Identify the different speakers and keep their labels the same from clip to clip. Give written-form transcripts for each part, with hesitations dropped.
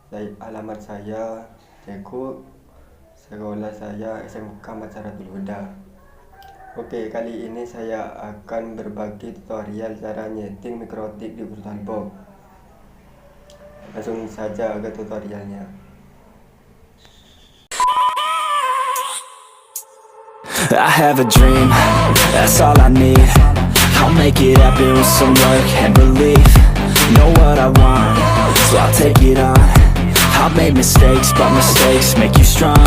Speaker 1: saya alamat saya Ceko, sekolah saya SMK Masyaratul Huda. Oke, kali ini saya akan berbagi tutorial cara nyeting mikrotik di perusahaan Bob. Langsung saja ke tutorialnya.
Speaker 2: I have a dream, that's all I need. I'll make it happen with some work and belief. Know what I want, so I'll take it on. I've made mistakes, but mistakes make you strong.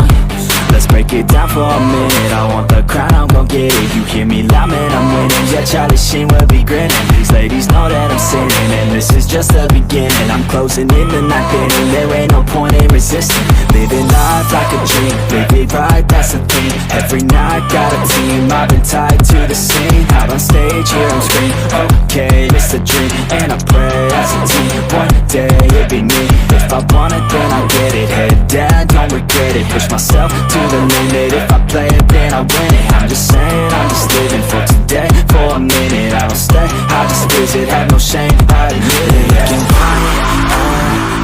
Speaker 2: Let's break it down for a minute. I want the crown, I'm gon' get it. You hear me loud, man, I'm winning. Yeah, Charlie Sheen will be grinning. These ladies know that I'm sinning, and this is just the beginning. I'm closing in the ninth inning, there ain't no point in resisting. Living life like a dream, live it right, that's the thing. Every night, got a team, I've been tied to the scene. Out on stage, hear them scream, okay, it's a dream. And I pray as a team, one day it'll be me. If I want it, then I get it. Head down, don't regret it. Push myself to the limit. If I play it, then I win it. I'm just saying, I'm just living for today. For a minute, I don't stay, I just visit. Have no shame, I admit it. Looking right at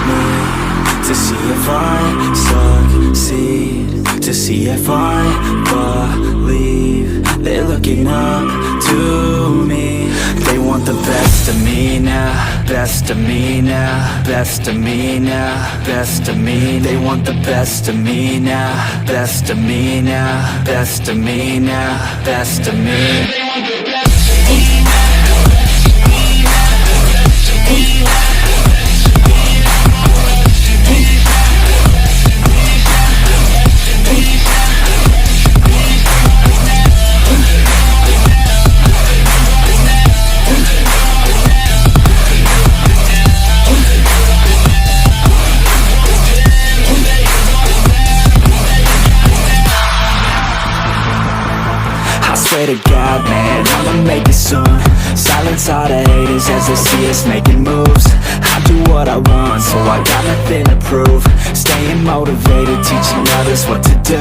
Speaker 2: me to see if I succeed, to see if I believe. They're looking up to me. They want the best of me now, best of me now, best of me now, best of me. They want the best of me now, best of me now, best of me now, best of me. They want the best of me now. Swear to God, man, I'ma make it soon. Silence all the haters as they see us making moves. I do what I want, so I got nothing to prove. Staying motivated, teaching others what to do.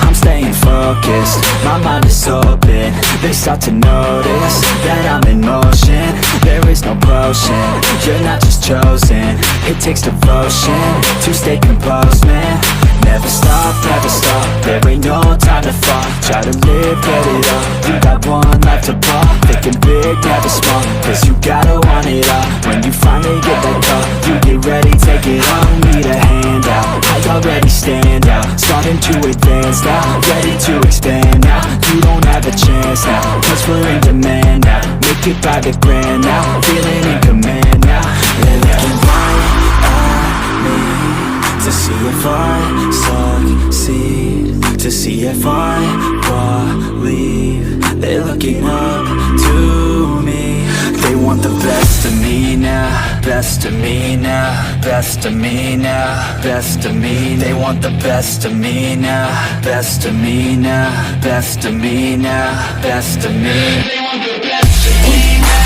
Speaker 2: I'm staying focused, my mind is open. They start to notice that I'm in motion. There is no potion, you're not just chosen. It takes devotion to stay composed, man. Never stop, there ain't no time to fall. Try to live, get it up, you got one life to ball. Thinking big, never small, cause you gotta want it all. When you finally get that call, you get ready, take it on. Need a handout, I already stand out. Starting to advance now, ready to expand now. You don't have a chance now, cause we're in demand now. Make it by the grand now, feeling in command now. They're looking right at me to see if I succeed, to see if I believe. They're looking up to me. They want the best of me now, best of me now, best of me now, best of me. They want the best of me now, best of me now, best of me now, best of me. They want the best of me now.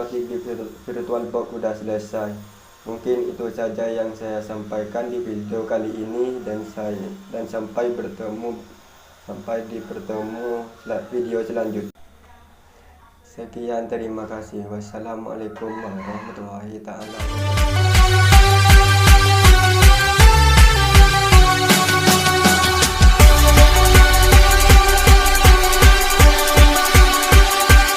Speaker 1: informasi di virtual box udah selesai. Mungkin itu saja yang saya sampaikan di video kali ini, dan sampai di video selanjutnya. Sekian, terima kasih. Wassalamualaikum warahmatullahi taala wabarakatuh.